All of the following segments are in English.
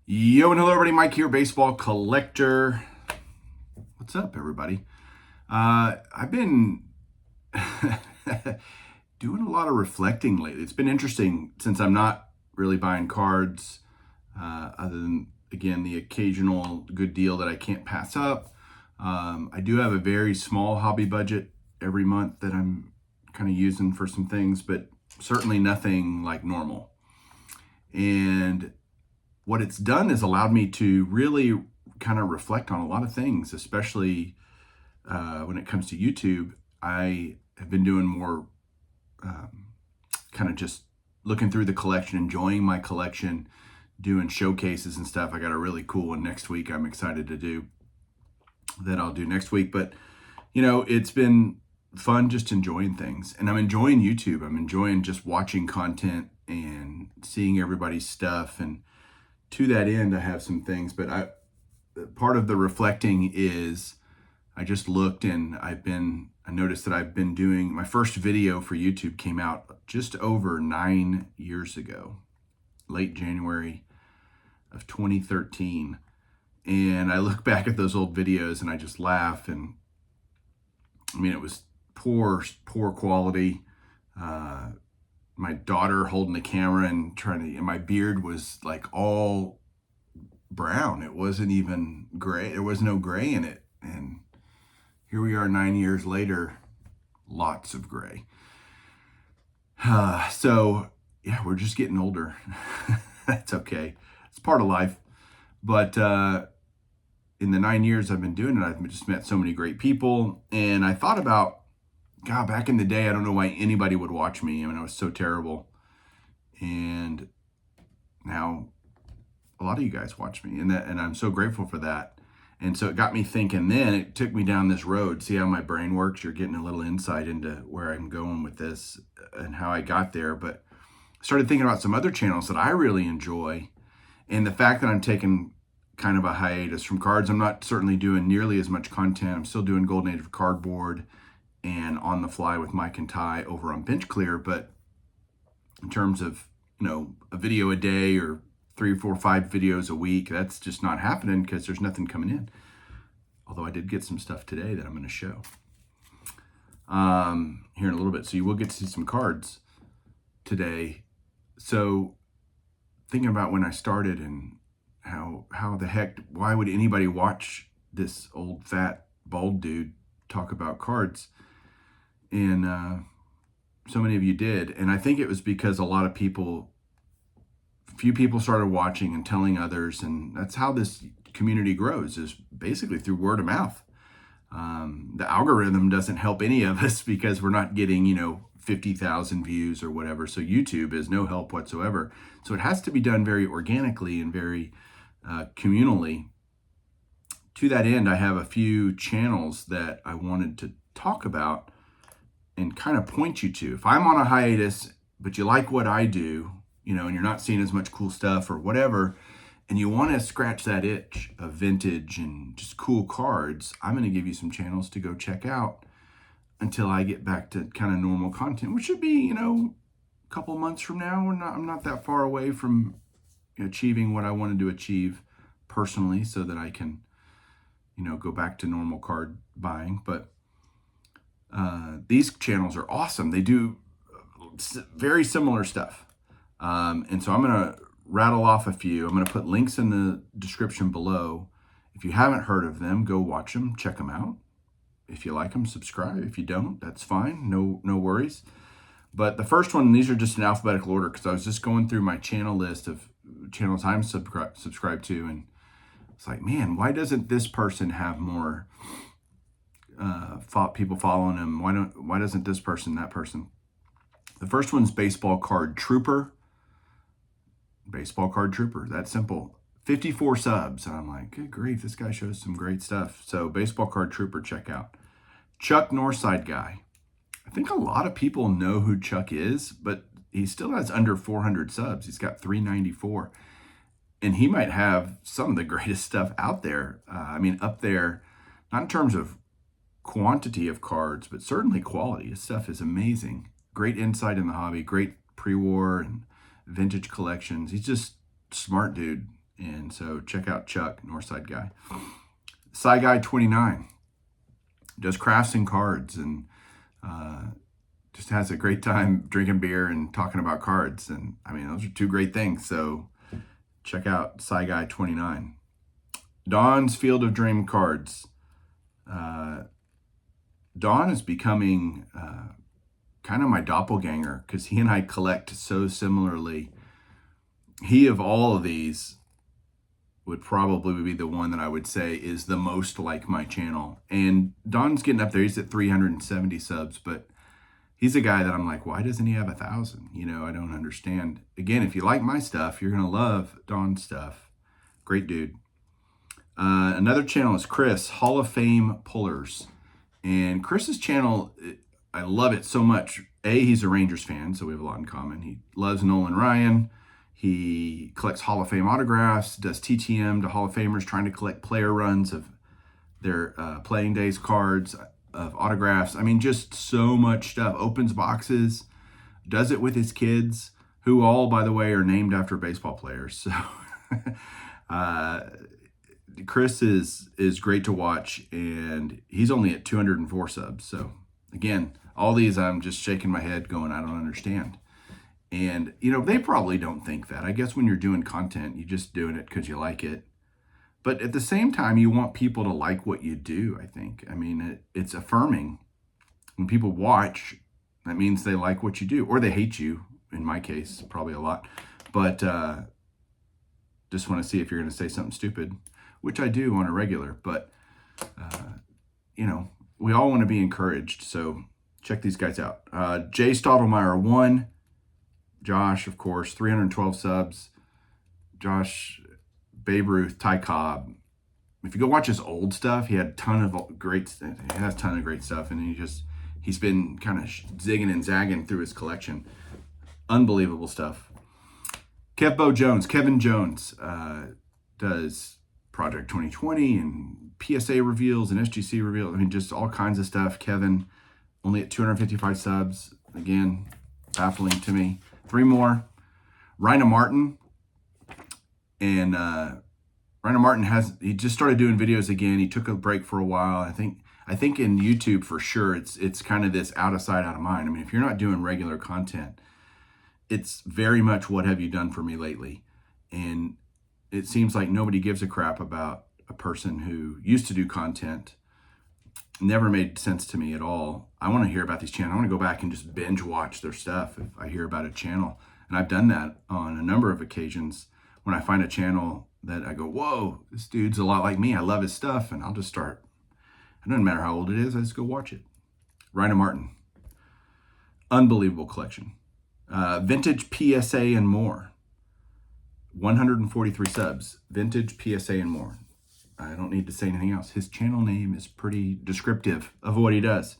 Yo and hello everybody, Mike here, baseball collector. What's up everybody? I've been doing a lot of reflecting lately. It's been interesting since I'm not really buying cards, other than, again, the occasional good deal that I can't pass up. I do have a very small hobby budget every month that I'm kind of using for some things, but certainly nothing like normal. And what it's done is allowed me to really kind of reflect on a lot of things, especially when it comes to YouTube. I have been doing more kind of just looking through the collection, enjoying my collection, doing showcases and stuff. I got a really cool one next week I'm excited to do that I'll do next week. But, it's been fun just enjoying things. And I'm enjoying YouTube. I'm enjoying just watching content and seeing everybody's stuff. And to that end, I have some things, but part of the reflecting is I just looked and I noticed that I've been doing my first video for YouTube came out just over 9 years ago, late January of 2013. And I look back at those old videos and I just laugh. And I mean, it was poor quality. My daughter holding the camera and and my beard was like all brown. It wasn't even gray. There was no gray in it. And here we are 9 years later, lots of gray. So yeah, we're just getting older. That's okay. It's part of life. But in the 9 years I've been doing it, I've just met so many great people. And I thought about, God, back in the day, I don't know why anybody would watch me. I mean, I was so terrible. And now a lot of you guys watch me, and I'm so grateful for that. And so it got me thinking. Then it took me down this road. See how my brain works? You're getting a little insight into where I'm going with this and how I got there. But I started thinking about some other channels that I really enjoy, and the fact that I'm taking kind of a hiatus from cards. I'm not certainly doing nearly as much content. I'm still doing Gold Native Cardboard and On the Fly with Mike and Ty over on Bench Clear. But in terms of, a video a day or 3, 4, 5 videos a week, that's just not happening because there's nothing coming in. Although I did get some stuff today that I'm going to show here in a little bit. So you will get to see some cards today. So thinking about when I started and how the heck, why would anybody watch this old fat bald dude talk about cards? And so many of you did. And I think it was because few people started watching and telling others. And that's how this community grows, is basically through word of mouth. The algorithm doesn't help any of us because we're not getting, 50,000 views or whatever. So YouTube is no help whatsoever. So it has to be done very organically and very communally. To that end, I have a few channels that I wanted to talk about and kind of point you to. If I'm on a hiatus, but you like what I do, and you're not seeing as much cool stuff or whatever, and you want to scratch that itch of vintage and just cool cards, I'm going to give you some channels to go check out until I get back to kind of normal content, which should be, a couple months from now. I'm not that far away from achieving what I wanted to achieve personally so that I can, go back to normal card buying. But these channels are awesome. They do very similar stuff. And so I'm going to rattle off a few. I'm going to put links in the description below. If you haven't heard of them, go watch them, check them out. If you like them, subscribe. If you don't, that's fine. No worries. But the first one, these are just in alphabetical order because I was just going through my channel list of channels I'm subscribed to, and it's like, man, why doesn't this person have more people following him? Why doesn't this person, that person? The first one's Baseball Card Trooper. Baseball Card Trooper. That's simple. 54 subs. And I'm like, good grief, this guy shows some great stuff. So Baseball Card Trooper, check out. Chuck Northside Guy. I think a lot of people know who Chuck is, but he still has under 400 subs. He's got 394. And he might have some of the greatest stuff out there. Up there, not in terms of quantity of cards, but certainly quality. His stuff is amazing. Great insight in the hobby, great pre-war and vintage collections. He's just smart dude. And so check out Chuck, Northside guy. Cy Guy 29 does crafts and cards, and just has a great time drinking beer and talking about cards. And I mean, those are two great things. So check out Cy Guy 29. Don's Field of Dream Cards. Don is becoming kind of my doppelganger because he and I collect so similarly. He, of all of these, would probably be the one that I would say is the most like my channel. And Don's getting up there. He's at 370 subs, but he's a guy that I'm like, why doesn't he have 1,000? You know, I don't understand. Again, if you like my stuff, you're going to love Don's stuff. Great dude. Another channel is Chris, Hall of Fame Pullers. And Chris's channel, I love it so much. He's a Rangers fan, so we have a lot in common. He loves Nolan Ryan. He collects Hall of Fame autographs, does TTM to Hall of Famers, trying to collect player runs of their playing days cards, of autographs. I mean, just so much stuff. Opens boxes, does it with his kids, who all, by the way, are named after baseball players. So Chris is great to watch, and he's only at 204 subs. So again, all these I'm just shaking my head going, I don't understand. And, you know, they probably don't think that. I guess when you're doing content, you're just doing it because you like it. But at the same time, you want people to like what you do, I think. I mean, it's affirming. When people watch, that means they like what you do. Or they hate you, in my case, probably a lot. But just want to see if you're going to say something stupid, which I do on a regular. But, you know, we all want to be encouraged. So check these guys out. Jay Stottlemyre 1. Josh, of course, 312 subs. Josh, Babe Ruth, Ty Cobb. If you go watch his old stuff, he had a ton of great stuff, and he's been kind of zigging and zagging through his collection. Unbelievable stuff. Kevin Jones does Project 2020 and PSA reveals and SGC reveals. I mean, just all kinds of stuff. Kevin, only at 255 subs. Again, baffling to me. 3 more. Rhina Martin. And Rhina Martin he just started doing videos again. He took a break for a while. I think in YouTube for sure, it's kind of this out of sight, out of mind. I mean, if you're not doing regular content, it's very much what have you done for me lately? And it seems like nobody gives a crap about a person who used to do content. Never made sense to me at all. I want to hear about these channels. I want to go back and just binge watch their stuff if I hear about a channel. And I've done that on a number of occasions when I find a channel that I go, whoa, this dude's a lot like me. I love his stuff. And I'll just start. It doesn't matter how old it is. I just go watch it. Rhina Martin. Unbelievable collection. Vintage PSA and more. 143 subs. Vintage PSA and more. I don't need to say anything else. His channel name is pretty descriptive of what he does.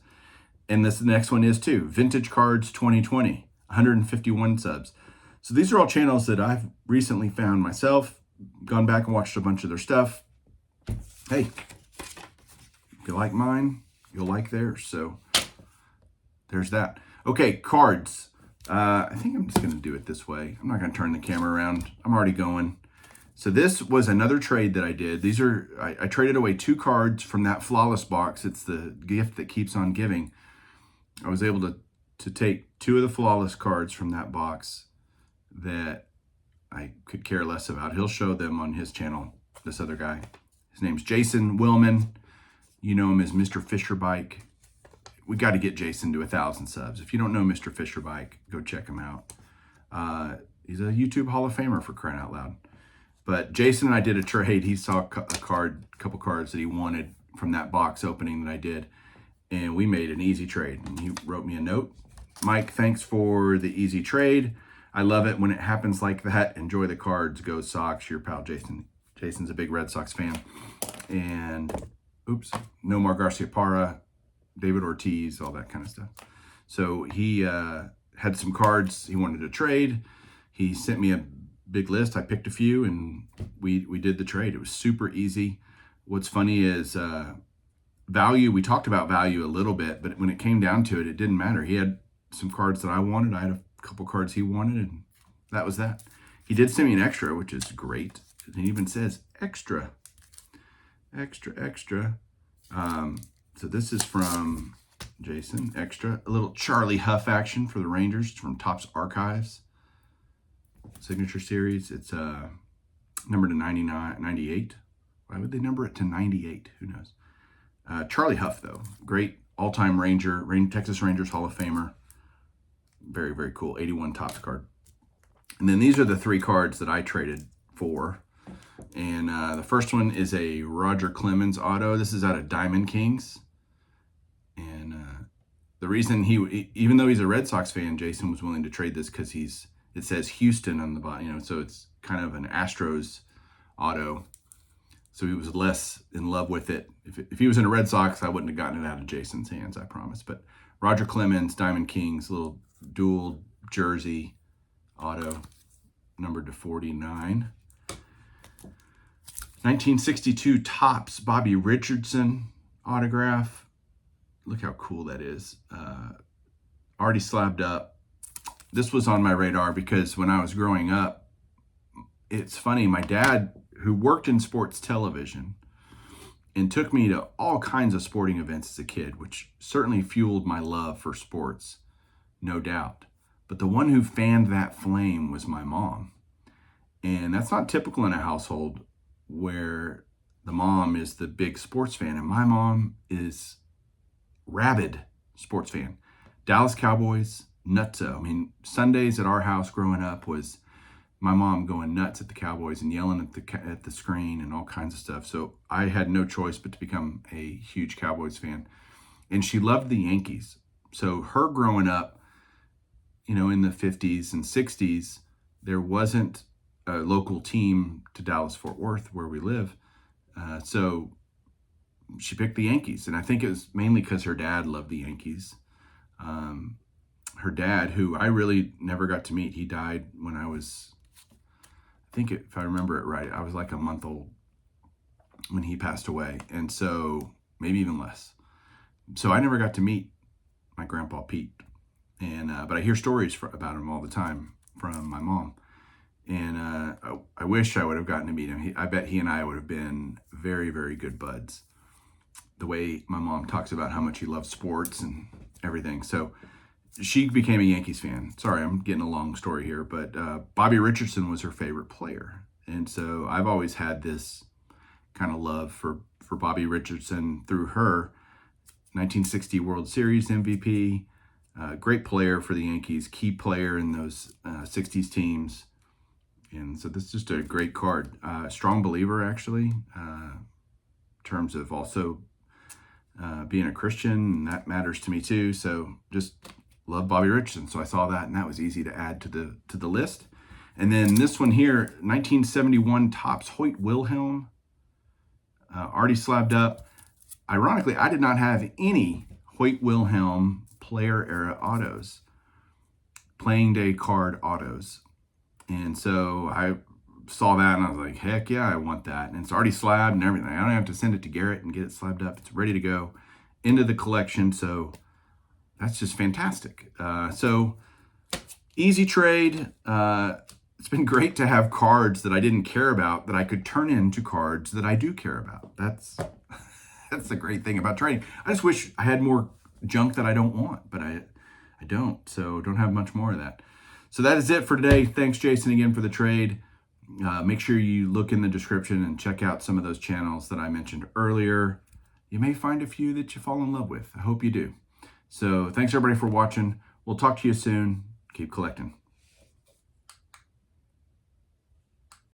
And this next one is too. Vintage Cards 2020, 151 subs. So these are all channels that I've recently found myself, gone back and watched a bunch of their stuff. Hey, if you like mine, you'll like theirs. So there's that. Okay, cards. I think I'm just going to do it this way. I'm not going to turn the camera around. I'm already going. So this was another trade that I did. These are, I traded away 2 cards from that Flawless box. It's the gift that keeps on giving. I was able to take 2 of the Flawless cards from that box that I could care less about. He'll show them on his channel, this other guy. His name's Jason Willman. You know him as Mr. Fisher Bike. We got to get Jason to 1,000 subs. If you don't know Mr. Fisher Bike, go check him out. He's a YouTube Hall of Famer, for crying out loud. But Jason and I did a trade. He saw a couple cards that he wanted from that box opening that I did, and we made an easy trade. And he wrote me a note. Mike, thanks for the easy trade. I love it when it happens like that. Enjoy the cards. Go Sox. Your pal Jason. Jason's a big Red Sox fan. And, oops, Nomar Garciaparra, David Ortiz, all that kind of stuff. So he had some cards he wanted to trade. He sent me a big list. I picked a few, and we did the trade. It was super easy. What's funny is value. We talked about value a little bit, but when it came down to it, it didn't matter. He had some cards that I wanted. I had a couple cards he wanted, and that was that. He did send me an extra, which is great. It even says extra. Extra. So this is from Jason, extra. A little Charlie Huff action for the Rangers from Topps Archives. Signature series. It's numbered to 98. Why would they number it to 98? Who knows? Charlie Huff, though. Great all-time Ranger, Texas Rangers Hall of Famer. Very, very cool. 81 Topps card. And then these are the 3 cards that I traded for. And the first one is a Roger Clemens auto. This is out of Diamond Kings. And the reason even though he's a Red Sox fan, Jason was willing to trade this because it says Houston on the bottom, so it's kind of an Astros auto. So he was less in love with it. If he was in a Red Sox, I wouldn't have gotten it out of Jason's hands, I promise. But Roger Clemens, Diamond Kings, little dual jersey auto, numbered to 49. 1962 Topps Bobby Richardson autograph. Look how cool that is. Already slabbed up. This was on my radar because when I was growing up, it's funny, my dad, who worked in sports television and took me to all kinds of sporting events as a kid, which certainly fueled my love for sports, no doubt. But the one who fanned that flame was my mom. And that's not typical in a household where the mom is the big sports fan. And my mom is rabid sports fan. Dallas Cowboys, nutso. I mean, Sundays at our house growing up was my mom going nuts at the Cowboys and yelling at the screen and all kinds of stuff. So I had no choice but to become a huge Cowboys fan. And she loved the Yankees. So her growing up, in the 50s and 60s, there wasn't a local team to Dallas-Fort Worth where we live. So she picked the Yankees. And I think it was mainly because her dad loved the Yankees. Her dad, who I really never got to meet, he died when I was, if I remember it right, I was like a month old when he passed away. And so maybe even less. So I never got to meet my grandpa Pete. But I hear stories about him all the time from my mom. And I wish I would have gotten to meet him. I bet he and I would have been very, very good buds. The way my mom talks about how much he loves sports and everything. So she became a Yankees fan. Sorry, I'm getting a long story here, but Bobby Richardson was her favorite player. And so I've always had this kind of love for Bobby Richardson through her. 1960 World Series MVP, great player for the Yankees, key player in those 60s teams. And so this is just a great card. Strong believer, actually, in terms of also being a Christian, and that matters to me too. So just love Bobby Richardson. So I saw that, and that was easy to add to the list. And then this one here, 1971 Topps Hoyt Wilhelm, already slabbed up. Ironically, I did not have any Hoyt Wilhelm player era autos, playing day card autos. And so I saw that and I was like, heck yeah, I want that. And it's already slabbed and everything. I don't have to send it to Garrett and get it slabbed up. It's ready to go into the collection. So that's just fantastic. So easy trade. It's been great to have cards that I didn't care about that I could turn into cards that I do care about. That's the great thing about trading. I just wish I had more junk that I don't want, but I don't. So don't have much more of that. So that is it for today. Thanks, Jason, again for the trade. Make sure you look in the description and check out some of those channels that I mentioned earlier. You may find a few that you fall in love with. I hope you do. So thanks, everybody, for watching. We'll talk to you soon. Keep collecting.